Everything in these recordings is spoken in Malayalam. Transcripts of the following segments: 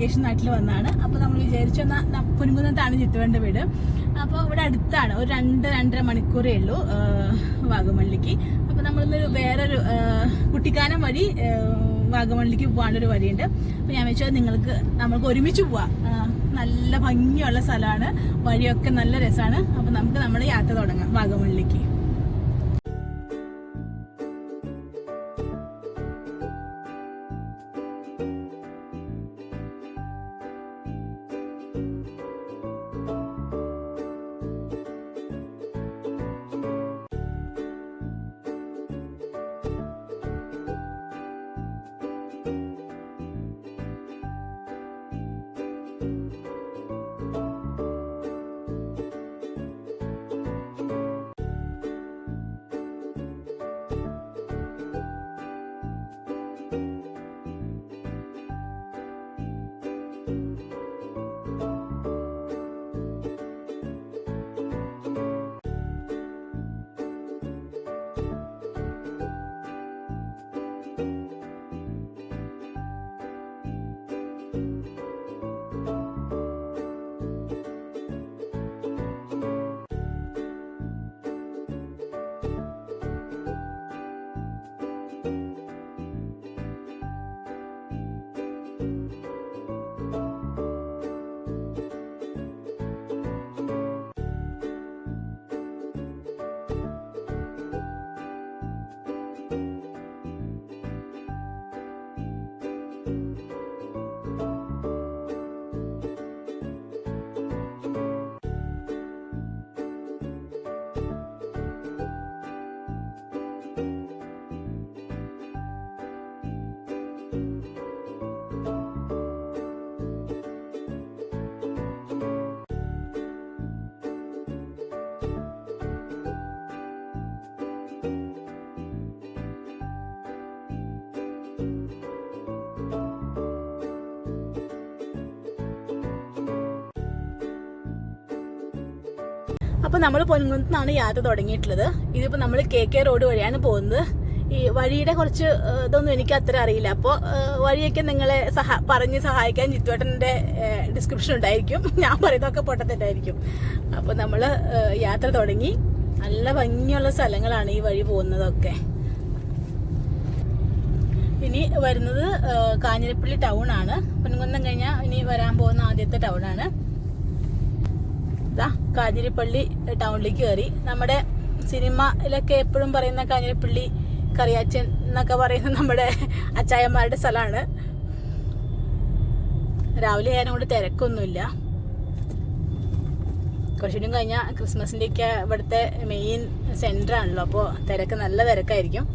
വെക്കേഷൻ നാട്ടിൽ വന്നതാണ്. അപ്പോൾ നമ്മൾ വിചാരിച്ചു എന്നാൽ പൊൻകുന്നത്താണ് ജിത്തുവേണ്ട വീട്. അപ്പോൾ ഇവിടെ അടുത്താണ്, ഒരു 2-2.5 മണിക്കൂറേ ഉള്ളൂ വാഗമണ്ണിലേക്ക്. അപ്പോൾ നമ്മളിന്നൊരു വേറൊരു കുട്ടിക്കാനം വഴി വാഗമണ്ണിലേക്ക് പോകാനൊരു വഴിയുണ്ട്. അപ്പോൾ ഞാൻ വെച്ചാൽ നമ്മൾക്ക് ഒരുമിച്ച് പോവാം. നല്ല ഭംഗിയുള്ള സ്ഥലമാണ്, വഴിയൊക്കെ നല്ല രസമാണ്. അപ്പോൾ നമുക്ക് നമ്മുടെ യാത്ര തുടങ്ങാം വാഗമണ്ണിലേക്ക്. അപ്പോൾ നമ്മൾ പൊൻകുന്നത്താണ് യാത്ര തുടങ്ങിയിട്ടുള്ളത്. ഇതിപ്പോൾ നമ്മൾ KK റോഡ് വഴിയാണ് പോകുന്നത്. ഈ വഴിയുടെ കുറച്ച് ഇതൊന്നും എനിക്ക് അത്ര അറിയില്ല. അപ്പോൾ വഴിയൊക്കെ നിങ്ങളെ പറഞ്ഞ് സഹായിക്കാൻ ജിത്തുവേട്ടൻ്റെ ഡിസ്ക്രിപ്ഷൻ ഉണ്ടായിരിക്കും. ഞാൻ പറയുന്നതൊക്കെ പൊട്ടത്തെറ്റായിരിക്കും. അപ്പോൾ നമ്മൾ യാത്ര തുടങ്ങി. നല്ല ഭംഗിയുള്ള സ്ഥലങ്ങളാണ് ഈ വഴി പോകുന്നതൊക്കെ. ഇനി വരുന്നത് കാഞ്ഞിരപ്പള്ളി ടൗൺ ആണ്. പൊൻകുന്നം കഴിഞ്ഞാൽ ഇനി വരാൻ പോകുന്ന ആദ്യത്തെ ടൗൺ ആണ്. കാഞ്ഞിരപ്പള്ളി ടൗണിലേക്ക് കയറി. നമ്മുടെ സിനിമയിലൊക്കെ എപ്പോഴും പറയുന്ന കാഞ്ഞിരപ്പള്ളി കറിയാച്ചൻ എന്നൊക്കെ പറയുന്ന നമ്മുടെ അച്ചായന്മാരുടെ സ്ഥലമാണ്. രാവിലെ ആയതുകൊണ്ട് തിരക്കൊന്നുമില്ല. കുറച്ചുകൂടി കഴിഞ്ഞാൽ ക്രിസ്മസിൻ്റെ ഒക്കെ ഇവിടുത്തെ മെയിൻ സെന്റർ ആണല്ലോ. അപ്പോൾ നല്ല തിരക്കായിരിക്കും.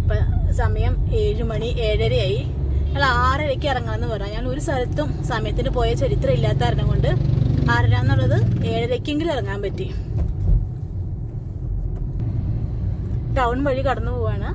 ഇപ്പം സമയം 7 മണി 7:30 ഞങ്ങൾ 6:30 ഇറങ്ങാമെന്ന് പറയാം. ഞാൻ ഒരു സ്ഥലത്തും സമയത്തിന് പോയ ചരിത്രം ഇല്ലാത്ത കാരണം കൊണ്ട് 6:30 എന്നുള്ളത് 7:30 ഇറങ്ങാൻ പറ്റി. ടൗൺ വഴി കടന്നു പോവാണ്.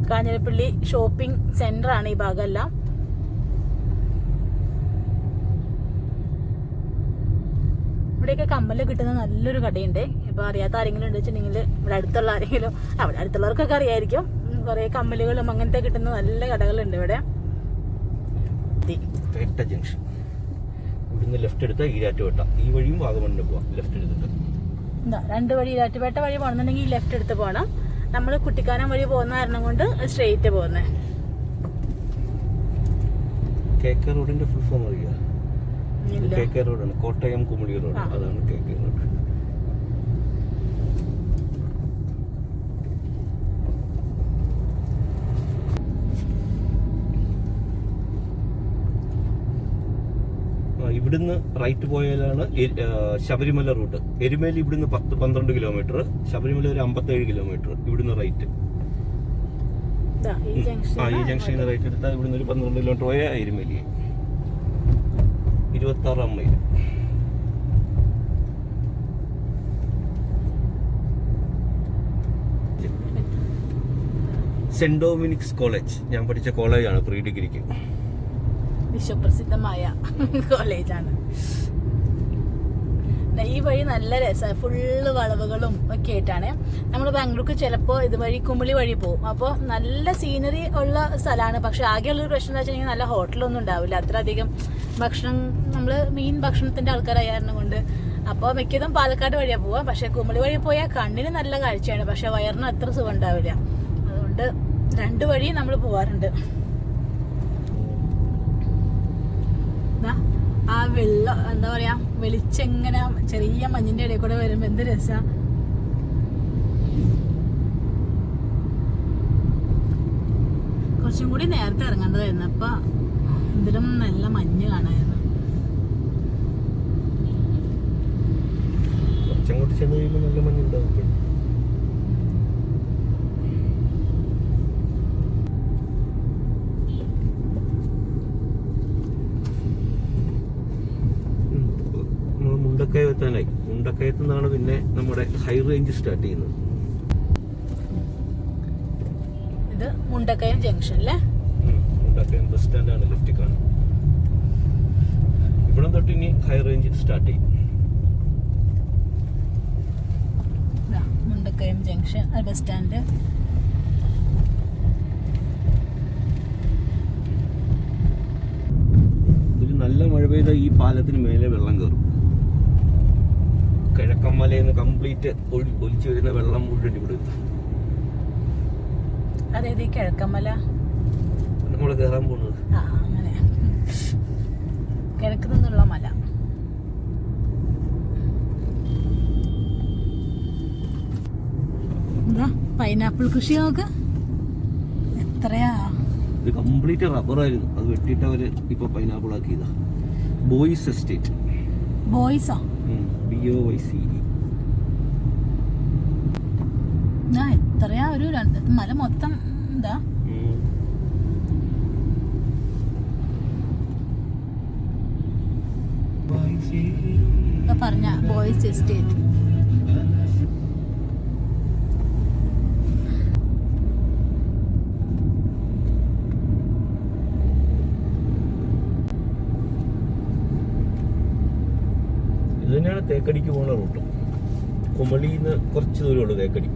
കാഞ്ഞിരപ്പള്ളി ഷോപ്പിംഗ് സെന്റർ ആണ് ഈ ഭാഗമെല്ലാം. ഇവിടെയൊക്കെ കമ്മല് കിട്ടുന്ന നല്ലൊരു കടയുണ്ട്. ഇപ്പൊ അറിയാത്ത ആരെങ്കിലും ഉണ്ട് വെച്ചിട്ടുണ്ടെങ്കിൽ ഇവിടെ അടുത്തുള്ള ആരെങ്കിലും, അവിടെ അടുത്തുള്ളവർക്കൊക്കെ അറിയായിരിക്കും. കുറെ കമ്മലുകളും അങ്ങനത്തെ കിട്ടുന്ന നല്ല കടകളുണ്ട് ഇവിടെ. ജംഗ്ഷൻ ഇവിടുന്ന് ലെഫ്റ്റ് എടുത്താൽ ഈരാറ്റുപേട്ട. ഈ വഴിയും വാഗമണ്ണിന് പോവാം. ലെഫ്റ്റ് എടുത്തിട്ട് 2 വഴി ഈരാറ്റുപേട്ട വഴി പോകണമെന്നുണ്ടെങ്കിൽ ലെഫ്റ്റ് എടുത്ത് പോകണം. നമ്മൾ കുട്ടിക്കാനം വഴി പോകുന്ന കാരണം കൊണ്ട് സ്ട്രെയിറ്റ് പോകുന്നത്. KK റോഡിന്റെ ഫുൾ ഫോം അറിയാം? KK റോഡാണ്, കോട്ടയം കുമളി റോഡ്. അതാണ് KK റോഡ്. ഇവിടുന്ന് റൈറ്റ് പോയാലാണ് ശബരിമല റൂട്ട്. എരുമേലി ഇവിടുന്ന് 10-12 കിലോമീറ്റർ, ശബരിമല ഒരു 57 കിലോമീറ്റർ. ഇവിടുന്ന് റൈറ്റ്. ഈ ജംഗ്ഷനിൽ റൈറ്റ് എടുത്താൽ ഇവിടുന്ന് ഒരു 12 കിലോമീറ്റർ പോയാൽ Erumeli. 26 mile. Saint Dominic's college, ഞാൻ പഠിച്ച കോളേജാണ് പ്രീ ഡിഗ്രിക്ക്. വിശ്വപ്രസിദ്ധമായ കോളേജാണ്. ഈ വഴി നല്ല രസമാണ്, ഫുള്ള് വളവുകളും ഒക്കെ ആയിട്ടാണ്. നമ്മൾ ബാംഗ്ലൂർക്ക് ചിലപ്പോൾ ഇതുവഴി കുമിളി വഴി പോകും. അപ്പോൾ നല്ല സീനറി ഉള്ള സ്ഥലമാണ്. പക്ഷെ ആകെയുള്ളൊരു പ്രശ്നം എന്ന് വെച്ചിട്ടുണ്ടെങ്കിൽ നല്ല ഹോട്ടലൊന്നും ഉണ്ടാവില്ല, അത്ര അധികം ഭക്ഷണം. നമ്മൾ മീൻ ഭക്ഷണത്തിന്റെ ആൾക്കാരായ കാരണം കൊണ്ട് അപ്പോൾ മിക്കതും പാലക്കാട് വഴിയാണ് പോവുക. പക്ഷെ കുമിളി വഴി പോയാൽ കണ്ണിന് നല്ല കാഴ്ചയാണ്, പക്ഷെ വയറിന് അത്ര സുഖം ഉണ്ടാവില്ല. അതുകൊണ്ട് 2 വഴി നമ്മൾ പോവാറുണ്ട്. ആ വെള്ളം എന്താ പറയാ, വെളിച്ചെങ്ങനെ ചെറിയ മഞ്ഞിന്റെ ഇടയിൽ കൂടെ വരുമ്പോ എന്ത് രസാ. കുറച്ചും കൂടി നേരത്തെ ഇറങ്ങേണ്ടതായിരുന്നു, അപ്പൊ ഇതിലും നല്ല മഞ്ഞ് കാണായിരുന്നു. കുറച്ചങ്ങോട്ട് ചെന്ന് കഴിയുമ്പോൾ നല്ല മഞ്ഞുണ്ടാവും. മുണ്ടക്കയത്താനായി. മുണ്ടക്കയത്ത് നിന്നാണ് പിന്നെ നമ്മുടെ ഹൈ റേഞ്ച് സ്റ്റാർട്ട് ചെയ്യുന്നത്. ഇത് മുണ്ടക്കയം ജംഗ്ഷൻ അല്ലേ? മുണ്ടക്കയം ബസ് സ്റ്റാൻഡാണ്, ലെഫ്റ്റ് കാണും. ഇവിടെ തൊട്ട് ഇനി ഹൈ റേഞ്ച് സ്റ്റാർട്ട് ചെയ്യും. Mundakkayam junction bus stand. ഒരു നല്ല മഴ പെയ്ത ഈ പാലത്തിന് മേലെ വെള്ളം കയറും. കിഴക്കമ്മലയിൽ നിന്ന് കംപ്ലീറ്റ് ഒലിച്ചു വരുന്ന വെള്ളം മുഴുവൻ ഇവിടെ എത്തും. അതായത് ഈ കിഴക്കമ്മല നമ്മള് കയറാൻ പോകുന്നത്. അങ്ങനെ കിഴക്ക് നിന്നുള്ള മല. എന്താ പൈനാപ്പിൾ കൃഷി നോക്ക്, എത്രയാ. ഇത് കംപ്ലീറ്റ് റബ്ബറായിരുന്നു, അത് വെട്ടിയിട്ട് അവര് ഇപ്പൊ പൈനാപ്പിൾ ആക്കിയതാ. Boyce estate. ബോയ്സോ? BOYCE. എത്രയാ, ഒരു മല മൊത്തം എന്താ. പറഞ്ഞ ബോയ്സ് എസ്റ്റേറ്റ്. ഇത് തന്നെയാണ് തേക്കടിക്ക് പോകുന്ന റൂട്ട്. കുമളിയിൽ നിന്ന് കുറച്ച് ദൂരമുള്ളൂ തേക്കടി.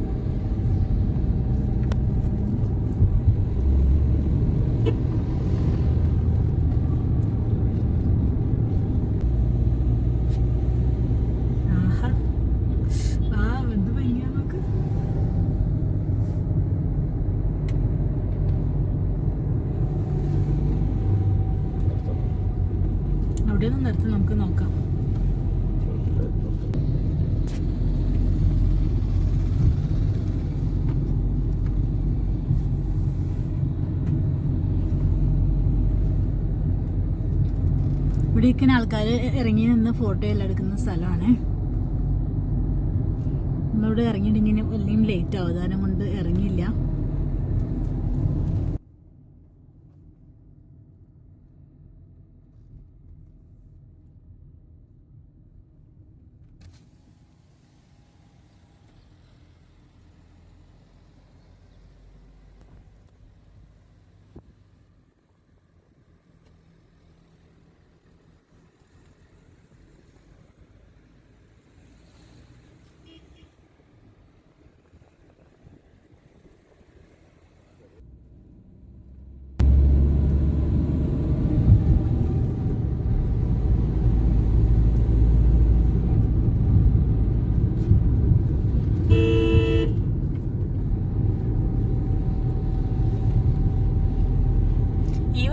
അവിടെ നിന്ന് നിർത്തി നമുക്ക് നോക്കാം. ഇവിടെയൊക്കെ ആൾക്കാർ ഇറങ്ങി നിന്ന് ഫോട്ടോ എല്ലാം എടുക്കുന്ന സ്ഥലമാണ്. നമ്മളിവിടെ ഇറങ്ങിയിട്ടിങ്ങനെ വലിയ ലേറ്റ് ആവും, കാരണം കൊണ്ട് ഇറങ്ങിയില്ല.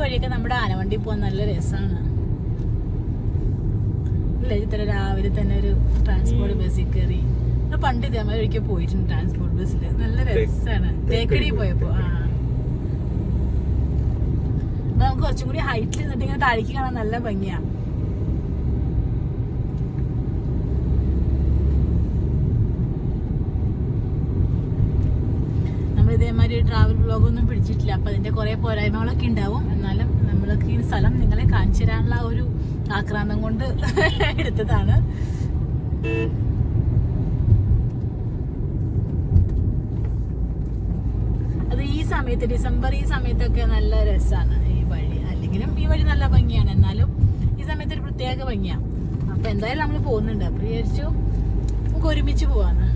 വഴിയൊക്കെ നമ്മുടെ ആനവണ്ടി പോകാൻ നല്ല രസമാണ് അല്ലേ. ഇത്ര രാവിലെ തന്നെ ഒരു ട്രാൻസ്പോർട്ട് ബസ്സിൽ കയറി. പണ്ട് ഇതേമാതിരി ഒരിക്കൽ പോയിട്ടുണ്ട് ട്രാൻസ്പോർട്ട് ബസ്സിൽ, നല്ല രസമാണ്. തേക്കടി പോയപ്പോ നമുക്ക് കുറച്ചും കൂടി ഹൈറ്റിൽ നിന്നിട്ട് ഇങ്ങനെ താഴേക്ക് കാണാൻ നല്ല ഭംഗിയാ. നമ്മൾ ഇതേമാതിരി ട്രാവൽ വ്ളോഗൊന്നും പിടിച്ചിട്ടില്ല, അപ്പൊ അതിന്റെ കുറെ പോരായ്മകളൊക്കെ ഉണ്ടാവും. എന്നാലും നമ്മൾക്ക് ഈ സ്ഥലം നിങ്ങളെ കാണിച്ചു തരാനുള്ള ഒരു ആക്രാന്തം കൊണ്ട് എടുത്തതാണ്. അത് ഈ സമയത്ത് ഡിസംബർ ഈ സമയത്തൊക്കെ നല്ല രസമാണ് ഈ വഴി. അല്ലെങ്കിലും ഈ വഴി നല്ല ഭംഗിയാണ്, എന്നാലും ഈ സമയത്ത് ഒരു പ്രത്യേക ഭംഗിയാണ്. അപ്പൊ എന്തായാലും നമ്മൾ പോകുന്നുണ്ട്. അപ്പൊ വിചാരിച്ചു നമുക്ക് ഒരുമിച്ച് പോവാന്ന്.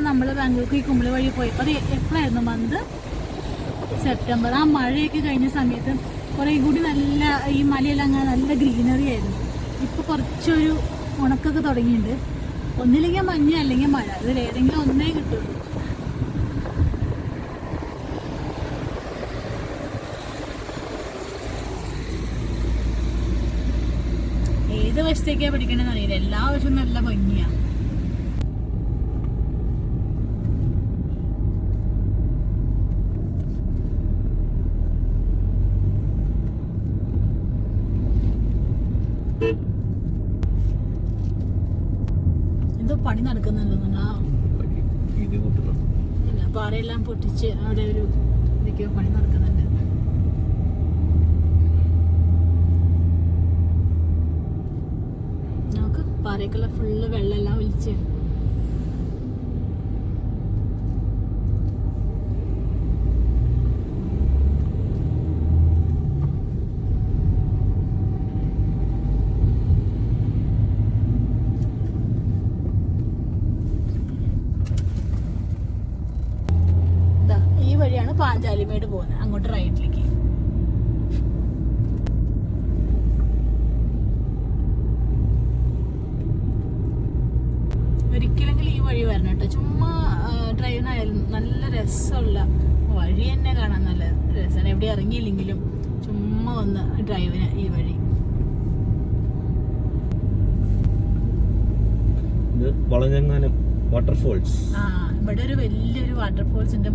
നമ്മൾ ബാംഗ്ലൂർക്ക് ഈ കുമ്പള വഴി പോയപ്പോൾ അത് എപ്പോഴായിരുന്നു മന്ത്? സെപ്റ്റംബർ. ആ മഴയൊക്കെ കഴിഞ്ഞ സമയത്ത് കുറേ കൂടി നല്ല ഈ മലയെല്ലാം അങ്ങനെ നല്ല ഗ്രീനറി ആയിരുന്നു. ഇപ്പോൾ കുറച്ചൊരു ഉണക്കൊക്കെ തുടങ്ങിയിട്ടുണ്ട്. ഒന്നില്ലെങ്കിൽ മഞ്ഞ് അല്ലെങ്കിൽ മഴ, ഇതിൽ ഏതെങ്കിലും ഒന്നേ കിട്ടുള്ളൂ. ഏത് വശത്തേക്കാണ് പിടിക്കണമെന്ന് അറിയില്ല, എല്ലാ വശവും നല്ല ഭംഗിയാണ്. എന്തോ പണി നടക്കുന്നുണ്ടോ? പാറയെല്ലാം പൊട്ടിച്ച് അവിടെ ഒരു എന്തൊക്കെയോ പണി നടക്കുന്നുണ്ട്. നമുക്ക് പാറയൊക്കെയുള്ള ഫുള്ള് വെള്ളമെല്ലാം ഒലിച്ച് വഴിയാണ് പാഞ്ചാലിമേട് പോകുന്നത്, അങ്ങോട്ട് റൈറ്റിലേക്ക്. ഒരിക്കലെങ്കിലും ഈ വഴി വരണം കേട്ടോ. ചുമ്മാ ഡ്രൈവിനായാലും നല്ല രസമുള്ള വഴി തന്നെ കാണാൻ നല്ല രസമാണ്. എവിടെ ഇറങ്ങിയില്ലെങ്കിലും ചുമ്മാ ഒന്ന് ഡ്രൈവിന് ഈ വഴി. വളഞ്ഞെങ്ങാനം വാട്ടർഫോൾസ്. ഇവിടെ ഒരു വലിയൊരു വാട്ടർഫോൾസ് ഉണ്ട്.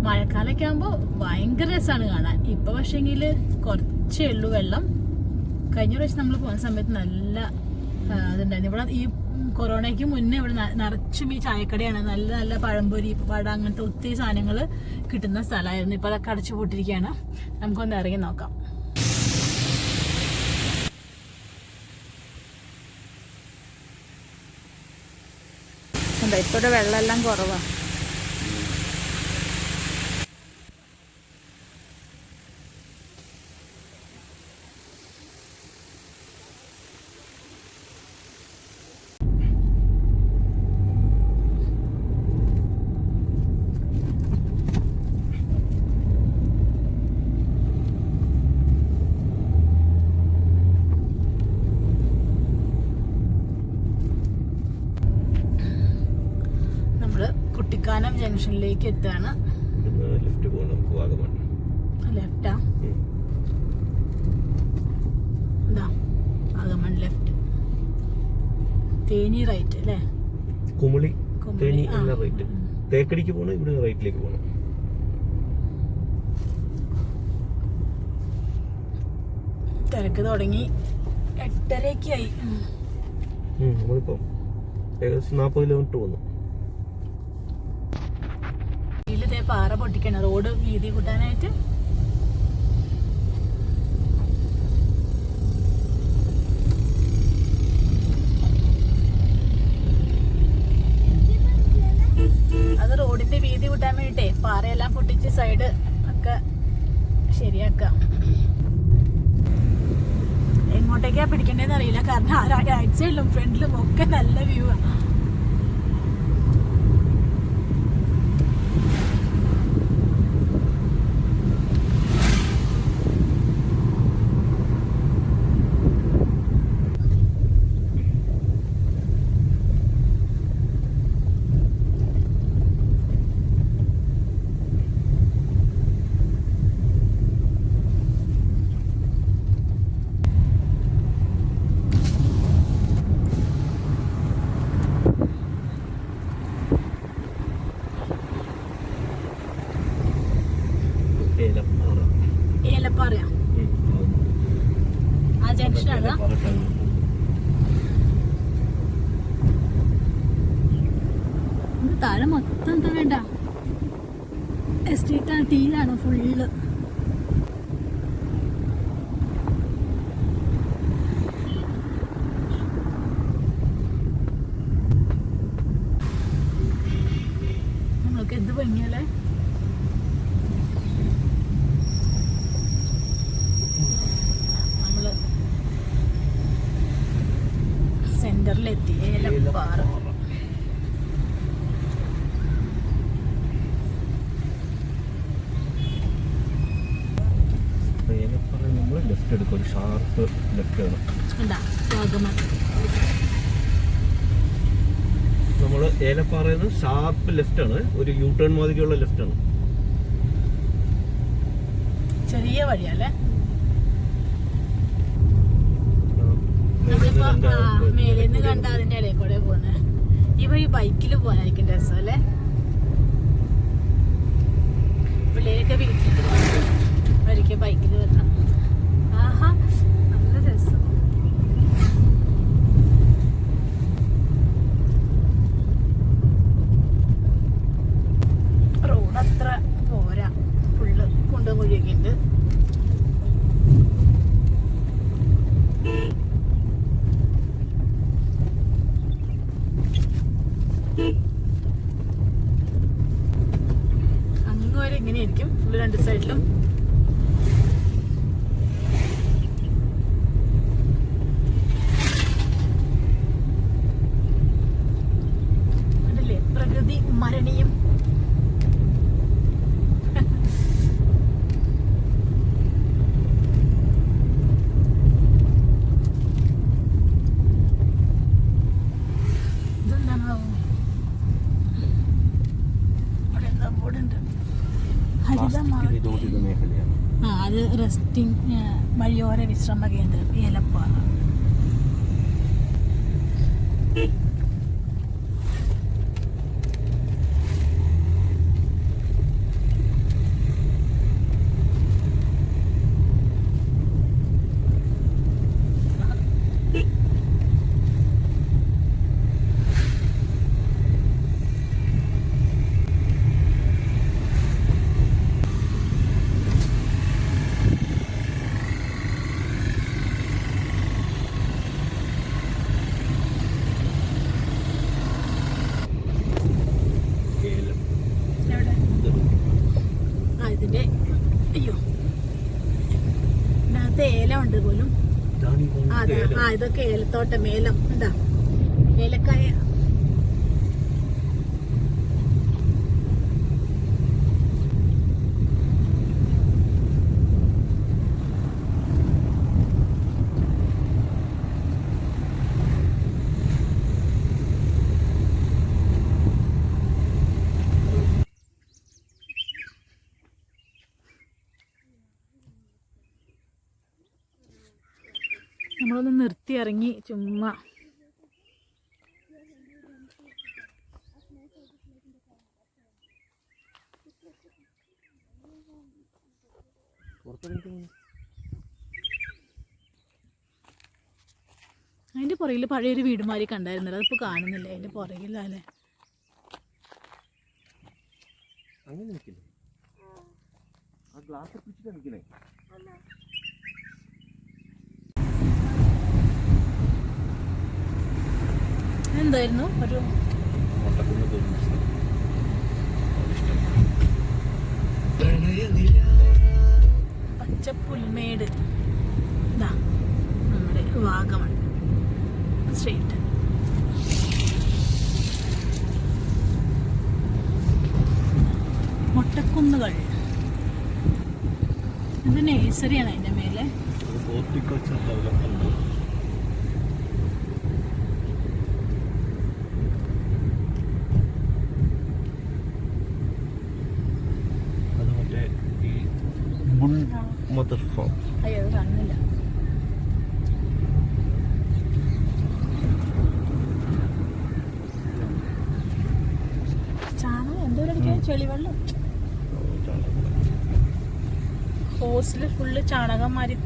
മഴക്കാലൊക്കെ ആകുമ്പോൾ ഭയങ്കര രസമാണ് കാണാൻ. ഇപ്പൊ പക്ഷേങ്കിൽ കുറച്ചേ ഉള്ളൂ വെള്ളം. കഴിഞ്ഞ പ്രാവശ്യം നമ്മൾ പോകുന്ന സമയത്ത് നല്ല ഇതുണ്ടായിരുന്നു. ഇവിടെ ഈ കൊറോണയ്ക്ക് മുന്നേ ഇവിടെ നിറച്ചും ഈ ചായക്കടയാണ്. നല്ല നല്ല പഴംപൊരി, വട, അങ്ങനത്തെ ഒത്തിരി സാധനങ്ങൾ കിട്ടുന്ന സ്ഥലമായിരുന്നു. ഇപ്പൊ അതൊക്കെ അടച്ചു പൂട്ടിരിക്കുകയാണ്. നമുക്കൊന്ന് ഇറങ്ങി നോക്കാം. ഇപ്പോഴത്തെ വെള്ളമെല്ലാം കുറവാണ്. കുട്ടിക്കാനം ജംഗ്ഷനിലേക്ക് എത്താണ്. ലെഫ്റ്റാ? വാഗമൺ ലെഫ്റ്റ്, തേനി റൈറ്റ് അല്ലേ? കുമളി തേനി റൈറ്റ്. തേക്കടിക്ക് പോകണം, ഇവിടെ റൈറ്റിലേക്ക് പോകണം. തിരക്ക് തുടങ്ങി. 8:30 നമ്മളിപ്പോ ഏകദേശം 40 കിലോമീറ്റർ പോകുന്നു. പാറ പൊട്ടിക്കണം റോഡ് വീതി കൂട്ടാനായിട്ട്. അത് റോഡിന്റെ വീതി കൂട്ടാൻ വേണ്ടിട്ടേ പാറയെല്ലാം പൊട്ടിച്ച് സൈഡ് ഒക്കെ ശരിയാക്കാം. എങ്ങോട്ടേക്കാ പിടിക്കണ്ടേന്ന് അറിയില്ല, കാരണം റൈറ്റ് സൈഡിലും ഫ്രണ്ടിലും ഒക്കെ നല്ല വ്യൂ ആണ്. ഏലപ്പാറ. ഏലപ്പാറയാ? ആ ജംഗ്ഷനാണ്. താഴെ മൊത്തം എന്താ വേണ്ട എസ്റ്റേറ്റാണ്, ടീലാണ് ഫുള്ള്. നമ്മൾക്ക് എന്ത് ഭംഗിയല്ലേ. നമ്മള് സെന്ററിലെത്തി. ഏലപ്പാറ. നമ്മൾ ലെഫ്റ്റ് എടുക്കും, ഒരു ഷാർപ്പ് ലെഫ്റ്റ് ആണ്. നമ്മൾ ഏലപ്പാറയിൽ നിന്ന് ഷാർപ്പ് ലെഫ്റ്റ് ആണ്, ഒരു യു ടേൺ മാതിരിയുള്ള ലെഫ്റ്റ് ആണ്. ചെറിയ വഴിയല്ലേ. മേലേന്ന് കണ്ട അതിന്റെ ഇടയിൽ കൂടെ പോകുന്നത്. ഈ വഴി ബൈക്കിൽ പോകാനായിരിക്കും രസം അല്ലേ. പിള്ളേരൊക്കെ വീട്ടിൽ ഒരിക്കൽ ബൈക്കിൽ വരണം. ആഹാ, നല്ല രസം. റോഡ് അത്ര പോരാ, ഫുള്ള് കുണ്ടും കുഴിയൊക്കെ ഉണ്ട്. അങ്ങോരെ ഇങ്ങനെയായിരിക്കും ഫുള്ള് രണ്ട് സൈഡിലും. പ്രകൃതി മരണീയം. ഇതെന്താണോ അവിടെ എന്താ ബോർഡുണ്ട്. അത് റെസ്റ്റിംഗ് വഴിയോര വിശ്രമ കേന്ദ്രം ഏലപ്പാറ. ഇതിന്റെ അയ്യോ ഇതിനകത്ത് ഏലം ഉണ്ട് പോലും. ഇതൊക്കെ ഏലത്തോട്ടം. ഏലം എന്താ ഏലക്കായ. നമ്മളൊന്ന് നിർത്തി ഇറങ്ങി ചുമ്മാ. അതിന്റെ പുറകിൽ പഴയൊരു വീടുമാരി കണ്ടായിരുന്നല്ലോ, അതിപ്പോ കാണുന്നില്ല. അതിന്റെ പുറകിലല്ലേ എന്തായിരുന്നു ഒരു പച്ചപ്പുൽമേട്. നമ്മുടെ വാഗമൺ സ്ട്രീറ്റ്. മൊട്ടക്കുന്നുകൾ. ഇത് നേഴ്സറിയാണ് അതിന്റെ മേലെ. Horticulture development. Mother farm. അയ്യോ അത് കാണുന്നില്ല. ചാണകം എന്തോ ചെളിവെള്ളം. ഹോസിൽ ഫുള്ള് ചാണകം മാറി.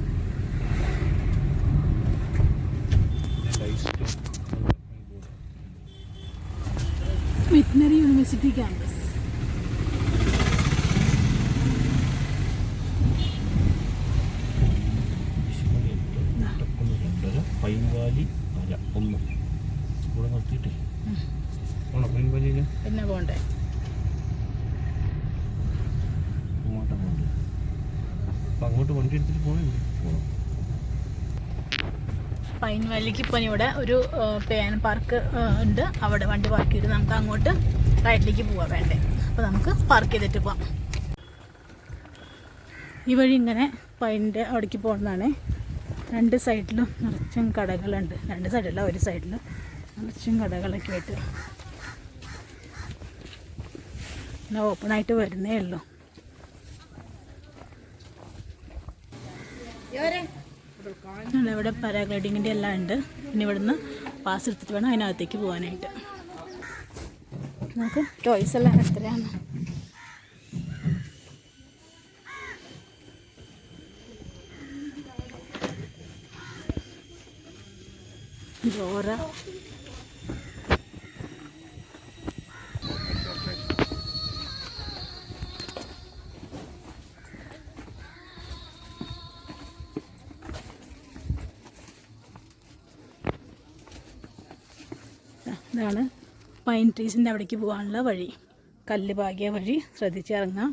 Veterinary university campus. പൈൻവാലി മല 1 ഇവിടെ നിർത്തിയിട്ടേ പോണോ പൈൻവാലിയിൽ? പിന്നെ പോണ്ടേ? അങ്ങോട്ട് വണ്ടി എടുത്തിട്ട് പോകണേ. പൈൻ വാലിക്ക് ഇപ്പം ഇവിടെ ഒരു പേൻ പാർക്ക് ഉണ്ട്. അവിടെ വണ്ടി പാർക്ക് ചെയ്ത് നമുക്ക് അങ്ങോട്ട് റൈറ്റിലേക്ക് പോവാൻ വേണ്ടേ. അപ്പോൾ നമുക്ക് പാർക്ക് ചെയ്തിട്ട് പോവാം. ഈ വഴി ഇങ്ങനെ പൈൻ്റെ അവിടേക്ക് പോകുന്നതാണ്. 2 സൈഡിലും നിറച്ചും കടകളുണ്ട്. 2 സൈഡല്ല, ഒരു സൈഡിൽ നിറച്ചും കടകളൊക്കെ ആയിട്ട് പിന്നെ ഓപ്പണായിട്ട് വരുന്നേ ഉള്ളൂ. ഇവിടെ പാരാഗ്ലൈഡിങ്ങിൻ്റെ എല്ലാം ഉണ്ട്. പിന്നെ ഇവിടുന്ന് പാസ് എടുത്തിട്ട് വേണം അതിനകത്തേക്ക് പോകാനായിട്ട്. നമുക്ക് ടോയ്സ് എല്ലാം എത്രയാണ്? ഡോറ, ഇതാണ് പൈൻ ട്രീസിൻ്റെ അവിടേക്ക് പോകാനുള്ള വഴി. കല്ല് പാകിയ വഴി, ശ്രദ്ധിച്ചിറങ്ങാം.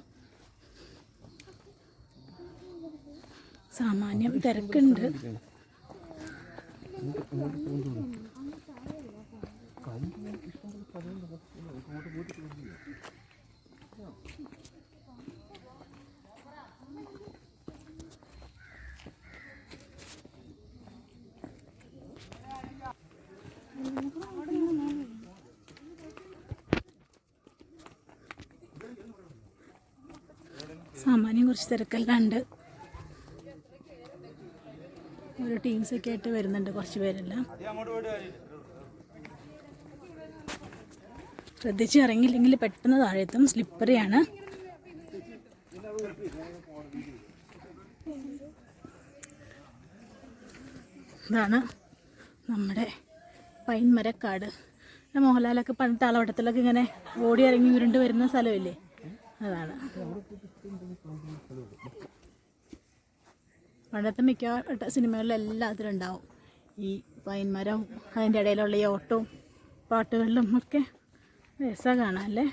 സാമാന്യം തിരക്കുണ്ട്. സാമാന്യം കുറച്ച് തിരക്കെല്ലാം ഉണ്ട്. ഓരോ ടീംസൊക്കെ ആയിട്ട് വരുന്നുണ്ട് കുറച്ച് പേരെല്ലാം. ശ്രദ്ധിച്ച് ഇറങ്ങിയില്ലെങ്കിൽ പെട്ടെന്ന് താഴെത്തും. സ്ലിപ്പറിയാണ്. ഇതാണ് നമ്മുടെ പൈൻ മരക്കാട്. മോഹൻലാലൊക്കെ പണ്ട് താളവട്ടത്തിലൊക്കെ ഇങ്ങനെ ഓടി ഇറങ്ങി ഉരുണ്ട് വരുന്ന സ്ഥലമില്ലേ, അതാണ്. പണ്ടത്തെ മിക്ക സിനിമകളിലും എല്ലാത്തിലും ഉണ്ടാവും ഈ പൈൻ മരം. അതിൻ്റെ ഇടയിലുള്ള ഈ ഓട്ടവും പാട്ടുകളിലും ഒക്കെ രസമാണ് കാണാം അല്ലേ.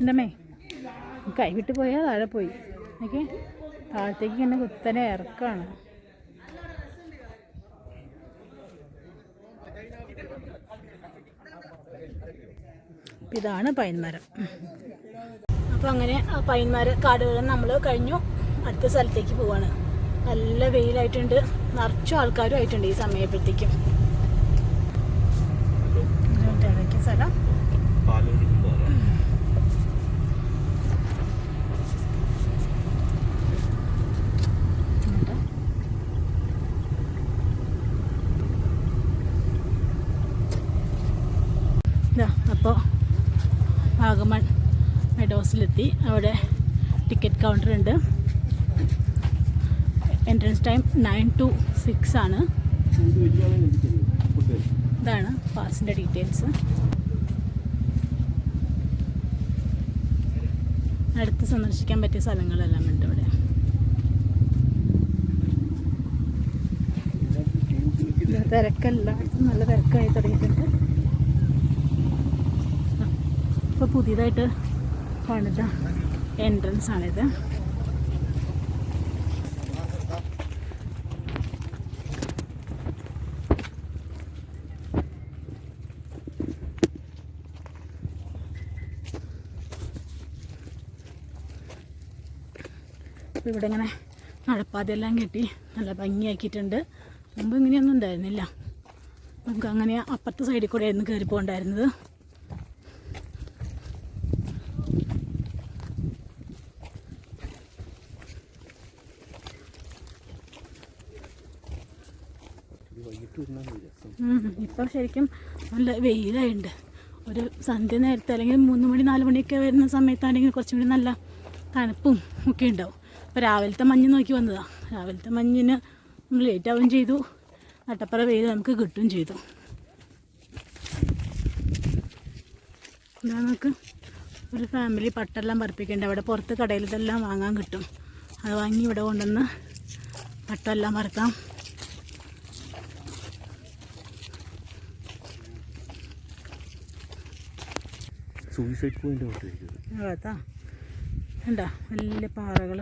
എൻ്റെ കൈവിട്ട് പോയാൽ താഴെ പോയി. ഓക്കെ, താഴത്തേക്ക് ഇങ്ങനെ കുത്തനെ ഇറക്കാണ്. ഇതാണ് പൈൻമരം. അപ്പോൾ അങ്ങനെ ആ പൈൻമര കാടുകൾ നമ്മൾ കഴിഞ്ഞു. അടുത്ത സ്ഥലത്തേക്ക് പോവാണ്. നല്ല വെയിലായിട്ടുണ്ട്, നിറച്ചും ആൾക്കാരും ആയിട്ടുണ്ട് ഈ സമയപ്പോഴത്തേക്കും. സ്ഥലം അപ്പോൾ വാഗമൺ മെഡോസിലെത്തി. അവിടെ ടിക്കറ്റ് കൗണ്ടർ ഉണ്ട്. എൻട്രൻസ് ടൈം 9 to 6 ആണ്. ഇതാണ് പാസിൻ്റെ ഡീറ്റെയിൽസ്. അടുത്ത് സന്ദർശിക്കാൻ പറ്റിയ സ്ഥലങ്ങളെല്ലാം ഉണ്ട് ഇവിടെ. തിരക്കെല്ലായിടത്തും നല്ല തിരക്കായി തുടങ്ങിയിട്ടുണ്ട്. ഇപ്പോൾ പുതിയതായിട്ട് പണിത എൻട്രൻസ് ആണിത്. ഇവിടെ ഇങ്ങനെ നടപ്പാതെല്ലാം കെട്ടി നല്ല ഭംഗിയാക്കിയിട്ടുണ്ട്. മുമ്പ് ഇങ്ങനെയൊന്നും ഉണ്ടായിരുന്നില്ല. നമുക്ക് അങ്ങനെ അപ്പുറത്തെ സൈഡിൽ കൂടെ ആയിരുന്നു കയറി പോകണ്ടായിരുന്നത്. ഇപ്പം ശരിക്കും നല്ല വെയിലായിട്ടുണ്ട്. ഒരു സന്ധ്യ നേരത്തെ അല്ലെങ്കിൽ 3 മണി 4 മണിയൊക്കെ വരുന്ന സമയത്താണെങ്കിൽ കുറച്ചും കൂടി നല്ല തണുപ്പും ഒക്കെ ഉണ്ടാവും. അപ്പോൾ രാവിലത്തെ മഞ്ഞ് നോക്കി വന്നതാണ്. രാവിലത്തെ മഞ്ഞിന് നമ്മൾ ലേറ്റ് ആവുകയും ചെയ്തു, നട്ടപ്പുറ വെയിൽ നമുക്ക് കിട്ടുകയും ചെയ്തു. എന്താ നമുക്ക് ഒരു ഫാമിലി പട്ടെല്ലാം പറപ്പിക്കേണ്ട. അവിടെ പുറത്ത് കടയിൽ ഇതെല്ലാം വാങ്ങാൻ കിട്ടും. അത് വാങ്ങി ഇവിടെ കൊണ്ടുവന്ന് പട്ടെല്ലാം പറക്കാം. സൂയിസൈഡ് പോയിന്റ് അതാ എന്താ വലിയ പാറകൾ.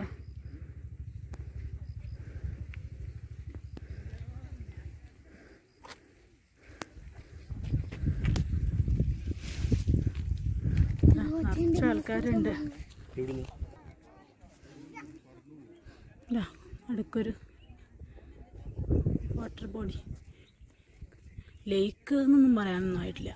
നിറച്ച ആൾക്കാരുണ്ട്. അടുക്കൊരു വാട്ടർ ബോഡി. ലേക്ക് എന്നൊന്നും പറയാനൊന്നും ആയിട്ടില്ല.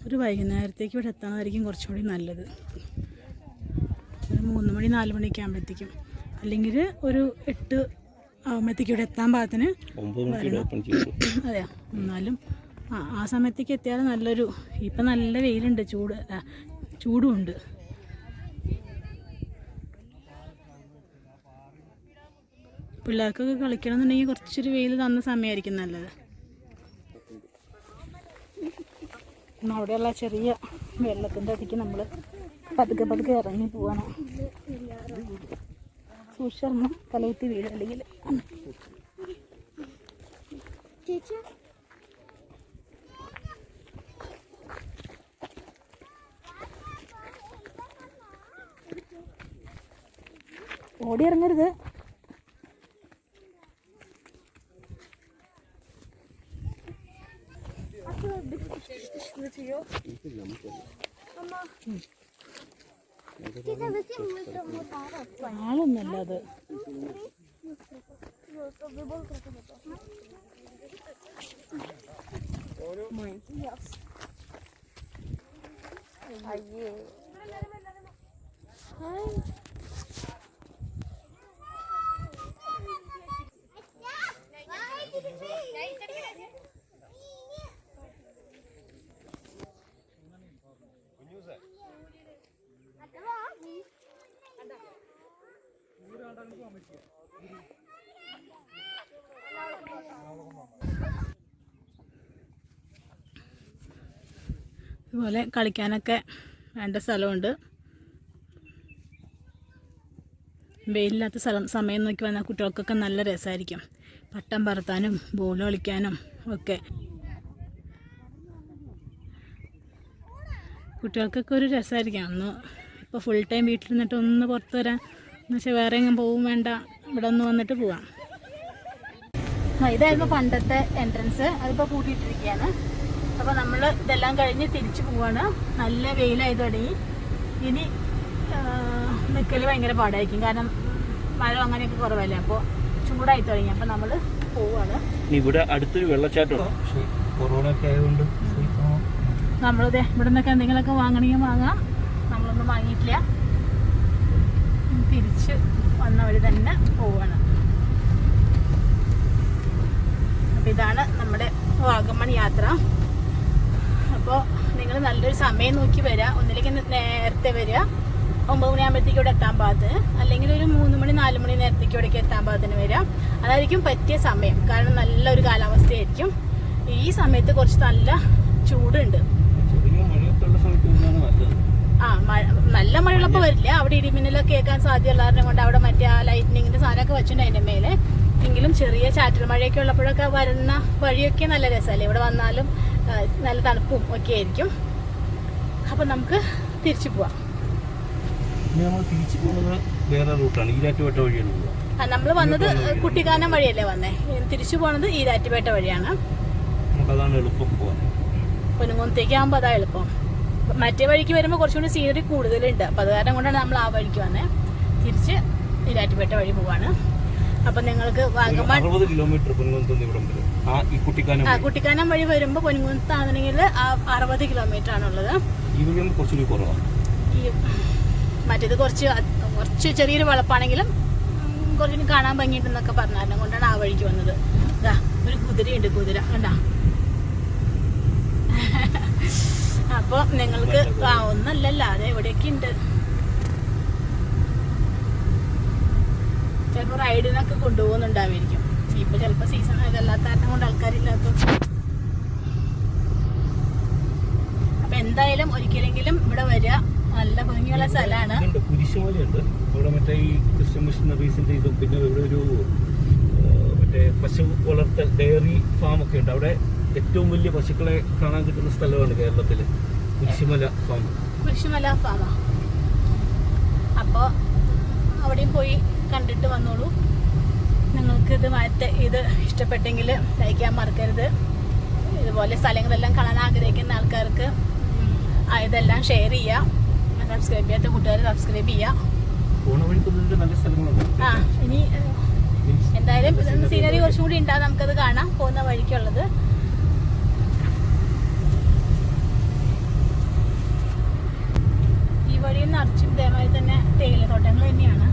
ഒരു വൈകുന്നേരത്തേക്ക് ഇവിടെ എത്താനായിരിക്കും കുറച്ചും കൂടി നല്ലത്. ഒരു 3 മണി 4 മണിയൊക്കെ ആകുമ്പോഴത്തേക്കും, അല്ലെങ്കിൽ ഒരു 8 ആകുമ്പോഴത്തേക്കും ഇവിടെ എത്താൻ പാകത്തിന്. അതെയോ? എന്നാലും ആ സമയത്തേക്ക് എത്തിയാൽ നല്ലൊരു, ഇപ്പം നല്ല വെയിലുണ്ട്, ചൂടുമുണ്ട്. പിള്ളേർക്കൊക്കെ കളിക്കണം എന്നുണ്ടെങ്കിൽ കുറച്ചൊരു വെയിൽ തന്ന സമയമായിരിക്കും നല്ലത്. അവിടെയുള്ള ചെറിയ വെള്ളത്തിൻ്റെ അതിക്ക് നമ്മൾ പതുക്കെ പതുക്കെ ഇറങ്ങി പോവാണ്. സൂക്ഷിച്ചിറങ്ങും, തലകുത്തി വീഴും അല്ലെങ്കിൽ. ഓടി ഇറങ്ങരുത്. ആളൊന്നല്ല അത്. ഇതുപോലെ കളിക്കാനൊക്കെ വേണ്ട സ്ഥലമുണ്ട്. വെയിലില്ലാത്ത സമയം നോക്കി വന്നാൽ കുട്ടികൾക്കൊക്കെ നല്ല രസമായിരിക്കും. പട്ടം പറത്താനും ബോൾ കളിക്കാനും ഒക്കെ കുട്ടികൾക്കൊക്കെ ഒരു രസമായിരിക്കും. ഒന്ന് ഇപ്പോൾ ഫുൾ ടൈം വീട്ടിലിരുന്നിട്ട് ഒന്ന് പുറത്ത് വരാൻ എന്ന് വെച്ചാൽ വേറെ എങ്ങും പോവും വേണ്ട, ഇവിടെ ഒന്ന് വന്നിട്ട് പോവാം. ഇതായിരുന്നു പണ്ടത്തെ എൻട്രൻസ്. അതിപ്പോൾ പൂട്ടിയിട്ടിരിക്കുകയാണ്. അപ്പോൾ നമ്മൾ ഇതെല്ലാം കഴിഞ്ഞ് തിരിച്ചു പോവാണ്. നല്ല വെയിലായി തുടങ്ങി. ഇനി നിൽക്കൽ ഭയങ്കര പാടായിരിക്കും, കാരണം മഴ അങ്ങനെയൊക്കെ കുറവല്ലേ. അപ്പോൾ ചൂടായി തുടങ്ങി. അപ്പോൾ നമ്മൾ പോവാണ്. ഇവിടെ അടുത്തൊരു വെള്ളച്ചാട്ടം കൊറോണ ഒക്കെ ആയതുകൊണ്ട് നമ്മളിത് ഇവിടെ നിന്നൊക്കെ എന്തെങ്കിലുമൊക്കെ വാങ്ങണമെങ്കിൽ വാങ്ങാം. നമ്മളൊന്നും വാങ്ങിയിട്ടില്ല. തിരിച്ച് വന്ന വഴി തന്നെ പോവാണ്. അപ്പോൾ ഇതാണ് നമ്മുടെ വാഗമൺ യാത്ര. അപ്പോൾ നിങ്ങൾ നല്ലൊരു സമയം നോക്കി വരിക. ഒന്നിലേക്ക് നേരത്തെ വരിക, 9 മണിയാകുമ്പോഴത്തേക്ക് ഇവിടെ എത്താൻ പാകത്തിന്, അല്ലെങ്കിൽ ഒരു 3 മണി 4 മണി നേരത്തേക്ക് ഇവിടേക്ക് എത്താൻ പാകത്തിന് വരിക. അതായിരിക്കും പറ്റിയ സമയം. കാരണം നല്ലൊരു കാലാവസ്ഥയായിരിക്കും. ഈ സമയത്ത് കുറച്ച് നല്ല ചൂടുണ്ട്. നല്ല മഴയുള്ളപ്പോൾ വരില്ല. അവിടെ ഇടിമിന്നലൊക്കെ കേൾക്കാൻ സാധ്യതയുള്ള കാരണം കൊണ്ട് അവിടെ മറ്റേ ആ ലൈറ്റ്നിങ്ങിന്റെ സാധനമൊക്കെ വെച്ചിട്ടുണ്ട് അതിന്റെ മേലെ. എങ്കിലും ചെറിയ ചാറ്റൽ മഴയൊക്കെ ഉള്ളപ്പോഴൊക്കെ വരുന്ന വഴിയൊക്കെ നല്ല രസമല്ലേ. ഇവിടെ വന്നാലും നല്ല തണുപ്പും ഒക്കെ ആയിരിക്കും. അപ്പം നമുക്ക് തിരിച്ചു പോവാം. നമ്മൾ വന്നത് കുട്ടിക്കാനം വഴിയല്ലേ വന്നേ. തിരിച്ചു പോണത് ഈരാറ്റുപേട്ട വഴിയാണ്. പൊന്നുകുന്നത്തേക്ക് ആകുമ്പോൾ അതാ എളുപ്പം. മറ്റേ വഴിക്ക് വരുമ്പോൾ കുറച്ചുകൂടി സീനറി കൂടുതലുണ്ട്. അപ്പോൾ അത് കാരണം കൊണ്ടാണ് നമ്മൾ ആ വഴിക്ക് വന്നത്. തിരിച്ച് ഈരാറ്റുപേട്ട വഴി പോവാണ്. അപ്പം നിങ്ങൾക്ക് വാഗമൺ 60 കിലോമീറ്റർ കുട്ടിക്കാനം വഴി വരുമ്പോൾ പൊന്നുകുന്നത്താണെന്നുണ്ടെങ്കിൽ 60 കിലോമീറ്റർ ആണുള്ളത്. ഈ മറ്റേത് കുറച്ച് ചെറിയൊരു വളപ്പാണെങ്കിലും കുറച്ചുകൂടി കാണാൻ ഭംഗിയിട്ടുണ്ടെന്നൊക്കെ പറഞ്ഞായിരുന്നു കൊണ്ടാണ് ആ വഴിക്ക് വന്നത്. ഇതാ ഒരു കുതിരയുണ്ട്, കുതിര കണ്ടാ. അപ്പോൾ നിങ്ങൾക്ക് ഒന്നല്ലല്ലോ, അത് എവിടെയൊക്കെ ഉണ്ട്. ചിലപ്പോൾ റൈഡിനൊക്കെ കൊണ്ടുപോകുന്നുണ്ടാവുമായിരിക്കും. ഇപ്പൊ ചിലപ്പോൾ സീസൺ ഇതല്ലാത്ത കാരണം കൊണ്ട് ആൾക്കാരില്ലാത്ത. അപ്പൊ എന്തായാലും ഒരിക്കലെങ്കിലും ഇവിടെ വരിക. നല്ല ഭംഗിയുള്ള സ്ഥലമാണ്. കുരിശുമലയുണ്ട് അവിടെ, മറ്റേ ഈ ക്രിസ്ത്യൻ മിഷനറീസിന്റെ ഇതും, പിന്നെ ഇവിടെ ഒരു മറ്റേ പശു വളർത്തൽ ഡയറി ഫാം ഒക്കെ ഉണ്ട്. അവിടെ ഏറ്റവും വലിയ പശുക്കളെ കാണാൻ കിട്ടുന്ന സ്ഥലമാണ് കേരളത്തില്, കുരിശുമല ഫാം. കുരിശുമല ഫാമാ. അപ്പോൾ അവിടെയും പോയി കണ്ടിട്ട് വന്നോളൂ. നിങ്ങൾക്ക് ഇത് ഇഷ്ടപ്പെട്ടെങ്കിൽ ലൈക്ക് ചെയ്യാൻ മറക്കരുത്. ഇതുപോലെ സ്ഥലങ്ങളെല്ലാം കാണാൻ ആഗ്രഹിക്കുന്ന ആൾക്കാർക്ക് ഇതെല്ലാം ഷെയർ ചെയ്യുക. സബ്സ്ക്രൈബ് ചെയ്യാത്ത കൂട്ടുകാർ സബ്സ്ക്രൈബ് ചെയ്യുക. ഇനി എന്തായാലും സീനറി കുറച്ചും കൂടി ഉണ്ടാകും, നമുക്കത് കാണാം പോകുന്ന വഴിക്കുള്ളത്. ഈ വഴിയിൽ നിറച്ചും ഇതേമാതിരി തന്നെ തേയിലത്തോട്ടങ്ങൾ തന്നെയാണ്.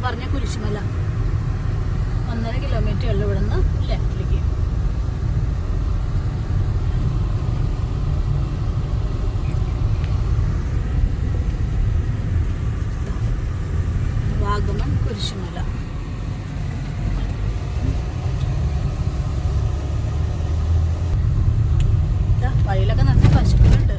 പറഞ്ഞ കുരിശുമല 1.5 കിലോമീറ്റർ ഉള്ളു ഇവിടുന്ന് ലെഫ്റ്റിലേക്ക്. വാഗമൺ കുരിശുമല. വഴിയിലൊക്കെ നല്ല പശുക്കളുണ്ട്.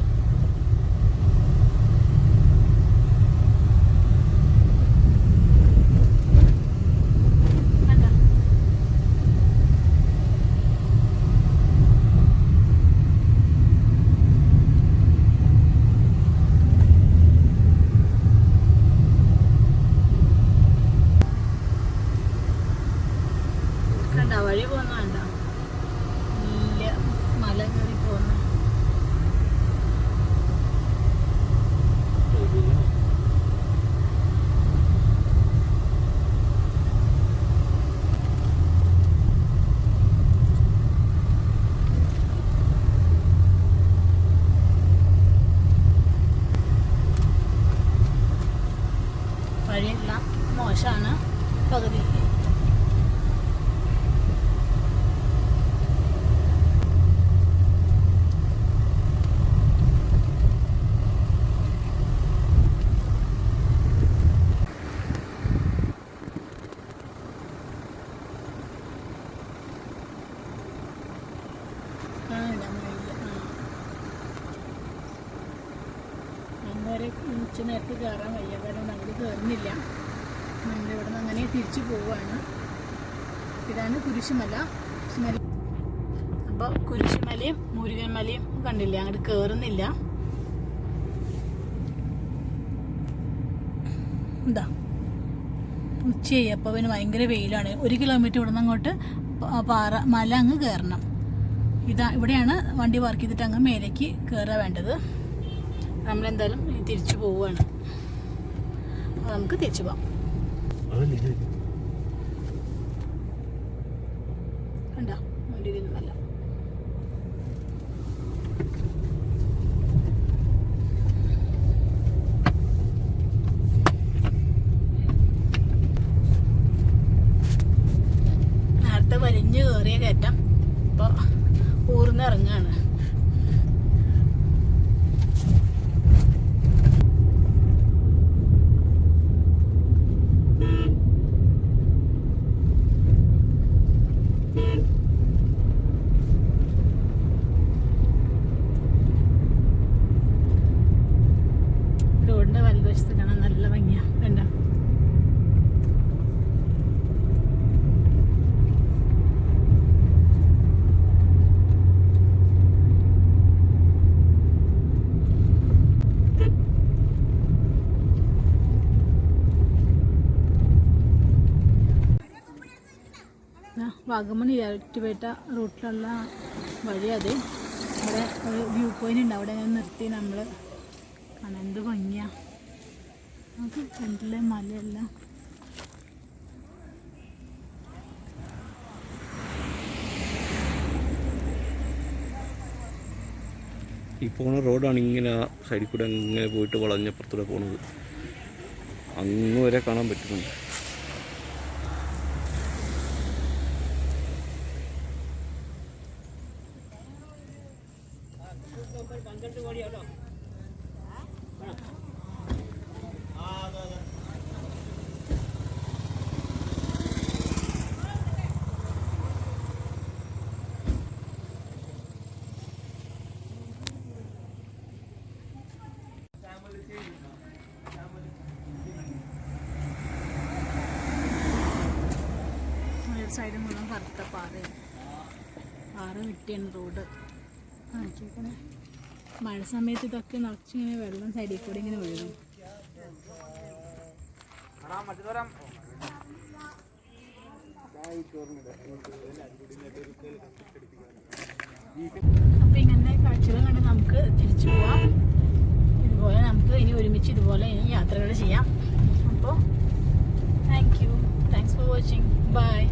വഴി പോകുന്ന വേണ്ട, വലിയ മല കയറി പോകുന്ന. വഴിയെല്ലാം മോശമാണ് പകുതി. നേരത്തെ കയറാൻ വയ്യ, കാരണം നമ്മൾ കയറുന്നില്ല. നമ്മളിവിടെ നിന്ന് അങ്ങനെ തിരിച്ചു പോവുകയാണ്. ഇതാണ് കുരിശുമല. അപ്പോൾ കുരിശുമലയും മുരുകൻ മലയും കണ്ടില്ല, അങ്ങോട്ട് കയറുന്നില്ല. എന്താ ഉച്ചയായി, അപ്പോൾ അവന് ഭയങ്കര വെയിലാണ്. 1 കിലോമീറ്റർ ഇവിടെ നിന്ന് അങ്ങോട്ട് മല അങ്ങ് കയറണം. ഇവിടെയാണ് വണ്ടി പാർക്ക് ചെയ്തിട്ട് അങ്ങ് മേലേക്ക് കയറാൻ വേണ്ടത്. നമ്മളെന്തായാലും തിരിച്ചു പോവുകയാണ്. നമുക്ക് തിരിച്ചു പോവാം. കണ്ടോ മുരുകൻമല. നേരത്തെ വലിഞ്ഞു കയറിയ കയറ്റം ഇപ്പോൾ ഊർന്നിറങ്ങാണ്. വാഗമൺ ഇരട്ടുപേട്ട റൂട്ടിലുള്ള വഴി. അത് അവിടെ ഒരു വ്യൂ പോയിന്റ് ഉണ്ട്, അവിടെ ഞാൻ നിർത്തി നമ്മൾ കാണാൻ. എന്ത് ഭംഗിയാ നമുക്ക് ഫ്രണ്ടിലെ മലയെല്ലാം. ഈ പോണ റോഡാണ് ഇങ്ങനെ ആ സൈഡിൽ കൂടെ അങ്ങനെ പോയിട്ട് വളഞ്ഞപ്പുറത്തൂടെ പോണത്. അങ്ങ് വരെ കാണാൻ പറ്റുന്നുണ്ട്. സൈഡ് മുഴുവൻ കറുത്ത പാറയാണ്, പാറ വെട്ടിയാണ് റോഡ്. നോക്കിയേക്കണേ, മഴ സമയത്ത് ഇതൊക്കെ നിറച്ചിങ്ങനെ വെള്ളം സൈഡിൽ കൂടെ ഇങ്ങനെ ഒഴുകും. അപ്പൊ ഇങ്ങനെ കാഴ്ചകൾ കണ്ട് നമുക്ക് തിരിച്ചു പോവാം. ഇതുപോലെ നമുക്ക് ഇനി ഒരുമിച്ച് ഇതുപോലെ ഇനി യാത്രകൾ ചെയ്യാം. അപ്പോൾ thank you, thanks for watching, by.